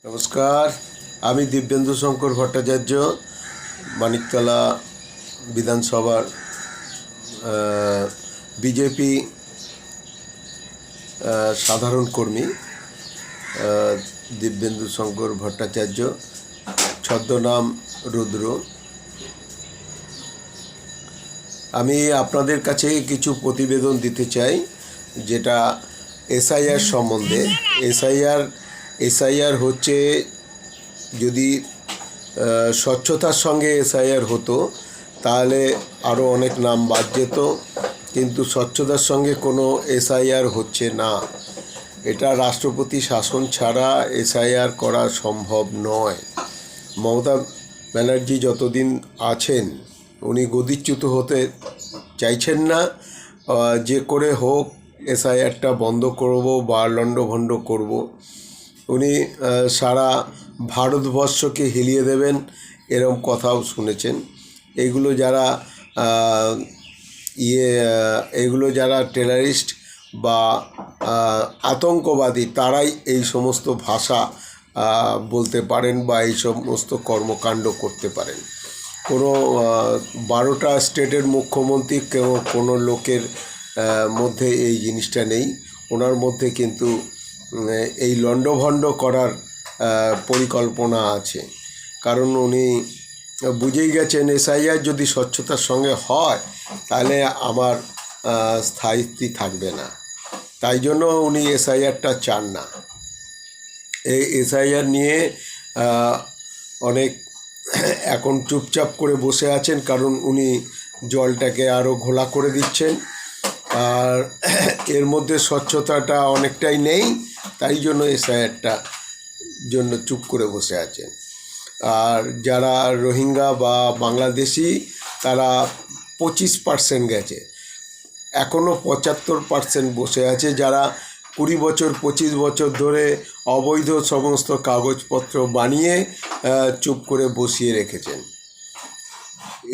নমস্কার, আমি দিব্যেন্দু শঙ্কর ভট্টাচার্য, মানিকতলা বিধানসভার বিজেপি সাধারণ কর্মী দিব্যেন্দু শঙ্কর ভট্টাচার্য, ছদ্মনাম রুদ্র। আমি আপনাদের কাছে কিছু প্রতিবেদন দিতে চাই, যেটা এসআইআর সম্বন্ধে। এসআইআর হচ্ছে, যদি স্বচ্ছতার সঙ্গে এসআইআর হতো তাহলে আরও অনেক নাম বাদ যেত, কিন্তু স্বচ্ছতার সঙ্গে কোনো এসআইআর হচ্ছে না। এটা রাষ্ট্রপতি শাসন ছাড়া এসআইআর করা সম্ভব নয়। মমতা ব্যানার্জি যতদিন আছেন উনি গদিচ্যুত হতে চাইছেন না। যে করে হোক এসআইআরটা বন্ধ করব বা লণ্ডভণ্ড করব। উনি সারা ভারতবর্ষকে হিলিয়ে দেবেন, এরকম কথাও শুনেছেন। এগুলো যারা টেররিস্ট বা আতঙ্কবাদী, তারাই এই সমস্ত ভাষা বলতে পারেন বা এই সমস্ত কর্মকাণ্ড করতে পারেন। কোনো 12টা স্টেটের মুখ্যমন্ত্রী কোনো লোকের মধ্যে এই জিনিসটা নেই। ওনার মধ্যে কিন্তু এই লণ্ডভণ্ড করার পরিকল্পনা আছে, কারণ উনি বুঝেই গেছেন এসআইআর যদি স্বচ্ছতার সঙ্গে হয় তাহলে আমার স্থায়িত্ব থাকবে না। তাই জন্য উনি এসআইআরটা চান না। এই এসআইআর নিয়ে অনেক এখন চুপচাপ করে বসে আছেন, কারণ উনি জলটাকে আরও ঘোলা করে দিচ্ছেন। আর এর মধ্যে স্বচ্ছতাটা অনেকটাই নেই, তাই জন্য এসআইআরটা জন্য চুপ করে বসে আছেন। আর যারা রোহিঙ্গা বা বাংলাদেশি, তারা 25% গেছে, এখনও 75% বসে আছে, যারা 20 বছর 25 বছর ধরে অবৈধ সমস্ত কাগজপত্র বানিয়ে চুপ করে বসিয়ে রেখেছেন।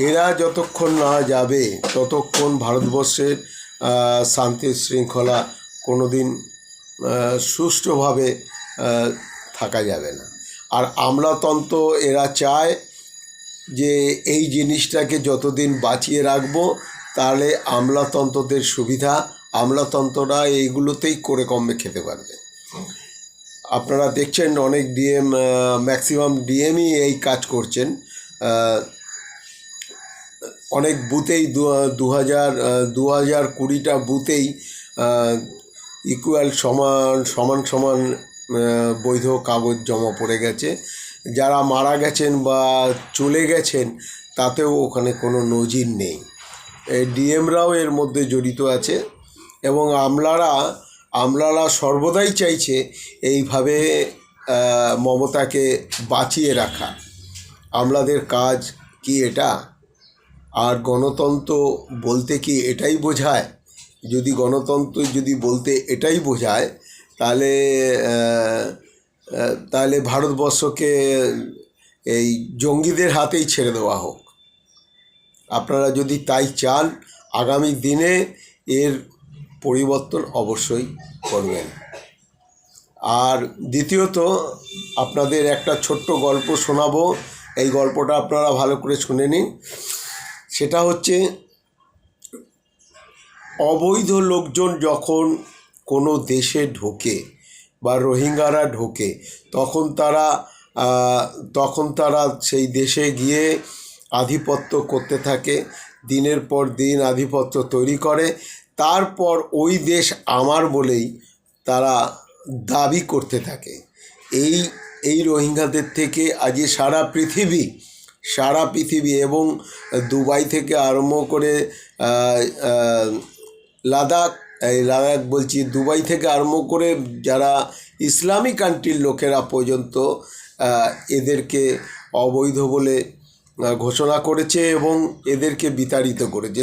এরা যতক্ষণ না যাবে ততক্ষণ ভারতবর্ষের শান্তি শৃঙ্খলা কোনো দিন সুষ্ঠুভাবে থাকা যাবে না। আর আমলাতন্ত্র এরা চায় যে এই জিনিসটাকে যতদিন বাঁচিয়ে রাখবো, তাহলে আমলাতন্ত্রদের সুবিধা, আমলাতন্ত্ররা এইগুলোতেই করে কমে খেতে পারবে। আপনারা দেখছেন অনেক ডিএম, ম্যাক্সিমাম ডিএমই এই কাজ করছেন। অনেক বুথেই 2020টা বুথেই ইকুয়াল সমান বৈধ কাগজ জমা পড়ে গেছে। যারা মারা গেছেন বা চলে গেছেন তাতেও ওখানে কোনো নজির নেই। ডিএমরাও এর মধ্যে জড়িত আছে, এবং আমলারা সর্বদাই চাইছে এইভাবে মমতাকে বাঁচিয়ে রাখা। আমলাদের কাজ কি এটা? আর গণতন্ত্র বলতে কি এটাই বোঝায়? যদি গণতন্ত্র বলতে এটাই বোঝায়, তাহলে ভারতবর্ষকে এই জঙ্গিদের হাতেই ছেড়ে দেওয়া হোক। আপনারা যদি তাই চান, আগামী দিনে এর পরিবর্তন অবশ্যই করবেন। আর দ্বিতীয়ত, আপনাদের একটা ছোট্ট গল্প শোনাবো। এই গল্পটা আপনারা ভালো করে শুনে নিন। সেটা হচ্ছে, অবৈধ লোকজন যখন কোনো দেশে ঢোকে বা রোহিঙ্গারা ঢোকে, তখন তারা সেই দেশে গিয়ে আধিপত্য করতে থাকে, দিনের পর দিন আধিপত্য তৈরি করে। তারপর ওই দেশ আমার বলেই তারা দাবি করতে থাকে। এই রোহিঙ্গাদের থেকে আজকে সারা পৃথিবী এবং দুবাই থেকে আরম্ভ করে দুবাই থেকে আরম্ভ করে যারা ইসলামিক কান্ট্রির লোকেরা পর্যন্ত এদেরকে অবৈধ বলে ঘোষণা করেছে এবং এদেরকে বিতাড়িত করেছে।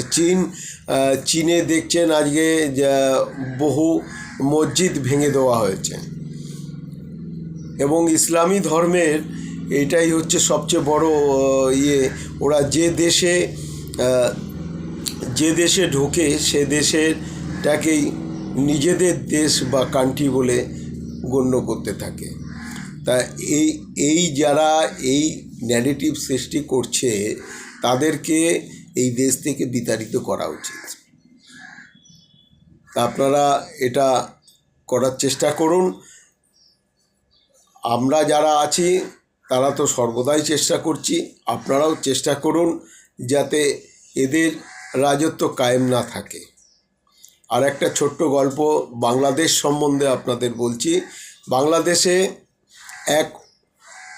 চীনে দেখছেন আজকে বহু মসজিদ ভেঙে দেওয়া হয়েছে। এবং ইসলামী ধর্মের এটাই হচ্ছে সবচেয়ে বড় ওরা যে দেশে ঢোকে সে দেশেরটাকেই নিজেদের দেশ বা কান্ট্রি বলে গণ্য করতে থাকে। তা এই এই যারা এই ন্যারেটিভ সৃষ্টি করছে তাদেরকে এই দেশ থেকে বিতাড়িত করা উচিত। তা আপনারা এটা করার চেষ্টা করুন। আমরা যারা আছি তারা তো সর্বদাই চেষ্টা করছি, আপনারাও চেষ্টা করুন যাতে এদের রাজত্ব কায়েম না থাকে। আর একটা ছোট্ট গল্প বাংলাদেশ সম্বন্ধে আপনাদের বলছি। বাংলাদেশে এক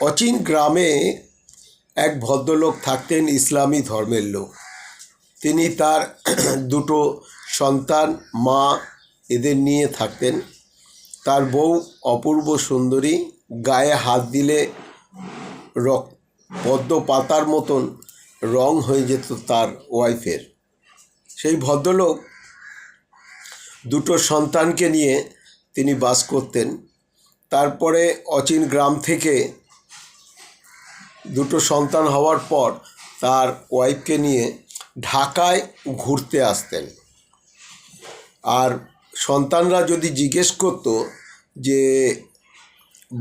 অচিন গ্রামে এক ভদ্রলোক থাকতেন, ইসলামী ধর্মের লোক। তিনি তার দুটো সন্তান, মা, এদের নিয়ে থাকতেন। তার বউ অপূর্ব সুন্দরী, গায়ে হাত দিলে পদ্ম পাতার মতন রং হয়ে যেত তার ওয়াইফের। সেই ভদ্রলোক দুটো সন্তানকে নিয়ে তিনি বাস করতেন। তারপরে অচিন গ্রাম থেকে দুটো সন্তান হওয়ার পর তার ওয়াইফকে নিয়ে ঢাকায় ঘুরতে আসতেন। আর সন্তানরা যদি জিজ্ঞেস করতো যে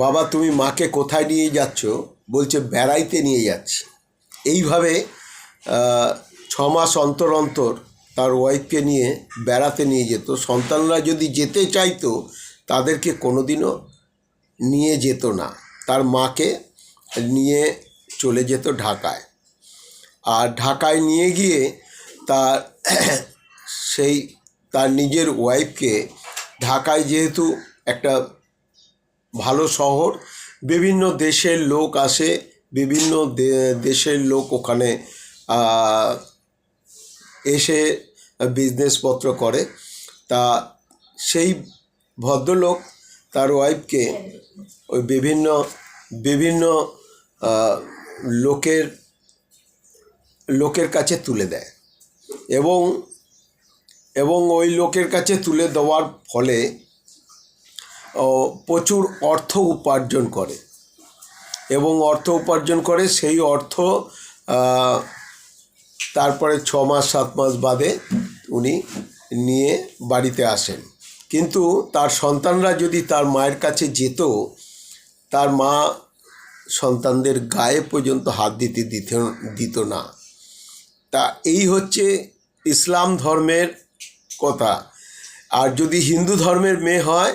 বাবা তুমি মাকে কোথায় নিয়ে যাচ্ছ, বলছে বেড়াইতে নিয়ে যাচ্ছি। এইভাবে 6 মাস অন্তর অন্তর তার ওয়াইফকে নিয়ে বেড়াতে নিয়ে যেত। সন্তানরা যদি যেতে চাইতো তাদেরকে কোনোদিনও নিয়ে যেত না, তার মাকে নিয়ে চলে যেত ঢাকায়। আর ঢাকায় নিয়ে গিয়ে তার তার নিজের ওয়াইফকে, ঢাকায় যেহেতু একটা ভালো শহর, বিভিন্ন দেশের লোক আসে, বিভিন্ন দেশের লোক ওখানে এসে বিজনেসপত্র করে। তা সেই ভদ্রলোক তার ওয়াইফকে ওই বিভিন্ন লোকের কাছে তুলে দেয় এবং ওই লোকের কাছে তুলে দেওয়ার ফলে প্রচুর অর্থ উপার্জন করে সেই অর্থ তারপরে 6 মাস 7 মাস বাদে উনি নিয়ে বাড়িতে আসেন। কিন্তু তার সন্তানরা যদি তার মায়ের কাছে যেত, তার মা সন্তানদের গায়ে পর্যন্ত হাত দিত না। তা এই হচ্ছে ইসলাম ধর্মের কথা। আর যদি হিন্দু ধর্মের মেয়ে হয়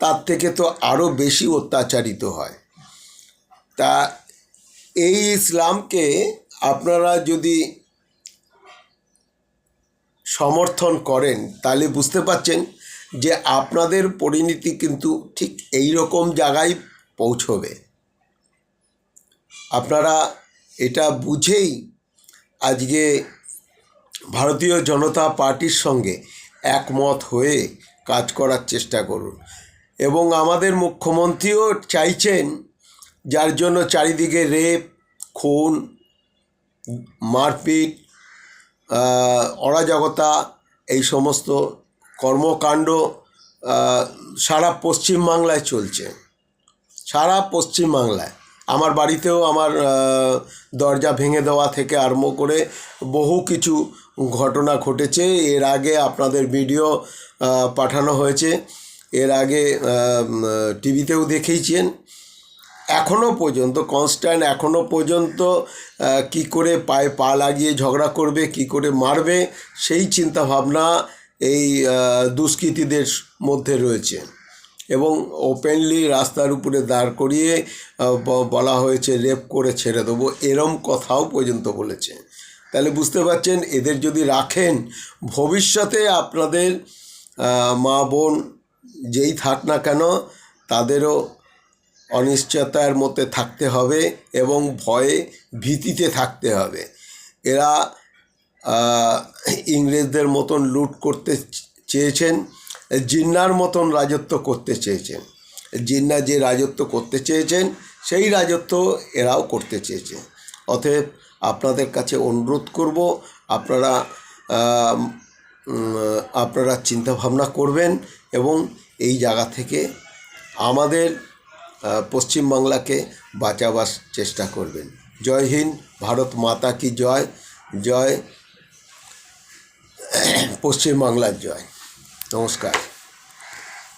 তার থেকে তো আরও বেশি অত্যাচারিত হয়। তা এই ইসলামকে আপনারা যদি সমর্থন করেন তাহলে বুঝতে পারছেন যে আপনাদের পরিণতি কিন্তু ঠিক এই রকম জায়গায় পৌঁছবে। আপনারা এটা বুঝেই আজকে ভারতীয় জনতা পার্টির সঙ্গে একমত হয়ে কাজ করার চেষ্টা করুন। এবং আমাদের মুখ্যমন্ত্রীও চাইছেন, যার জন্য চারিদিকে রেপ, খুন, মারপিট, অরাজকতা, এই সমস্ত কর্মকাণ্ড সারা পশ্চিমবাংলায় চলছে। সারা পশ্চিমবাংলায় আমার বাড়িতেও আমার দরজা ভেঙে দেওয়া থেকে আরম্ভ করে বহু কিছু ঘটনা ঘটেছে। এর আগে আপনাদের ভিডিও পাঠানো হয়েছে, এর আগে টিভিতেও দেখিয়েছেন। এখনও পর্যন্ত কনস্ট্যান্ট, এখনও পর্যন্ত কি করে পায়ে পা লাগিয়ে ঝগড়া করবে, কি করে মারবে, সেই চিন্তাভাবনা এই দুষ্কৃতীদের মধ্যে রয়েছে। এবং ওপেনলি রাস্তার উপরে দাঁড় করিয়ে বলা হয়েছে রেপ করে ছেড়ে দেবো, এরম কথাও পর্যন্ত বলেছে। তাহলে বুঝতে পারছেন এদের যদি রাখেন, ভবিষ্যতে আপনাদের মা বোন যেই থাক না কেন তাদেরও অনিশ্চয়তার মধ্যে থাকতে হবে এবং ভয়ে ভীতিতে থাকতে হবে। এরা ইংরেজদের মতন লুট করতে চেয়েছেন, জিন্নার মতন রাজত্ব করতে চেয়েছেন। জিন্না যে রাজত্ব করতে চেয়েছেন সেই রাজত্ব এরাও করতে চেয়েছে। অতএব আপনাদের কাছে অনুরোধ করব, আপনারা চিন্তাভাবনা করবেন এবং এই জায়গা থেকে আমাদের পশ্চিমবাংলাকে বাঁচাবার চেষ্টা করবেন। জয় হিন্দ, ভারত মাতা কি জয়, জয় পশ্চিমবাংলার জয়। নমস্কার।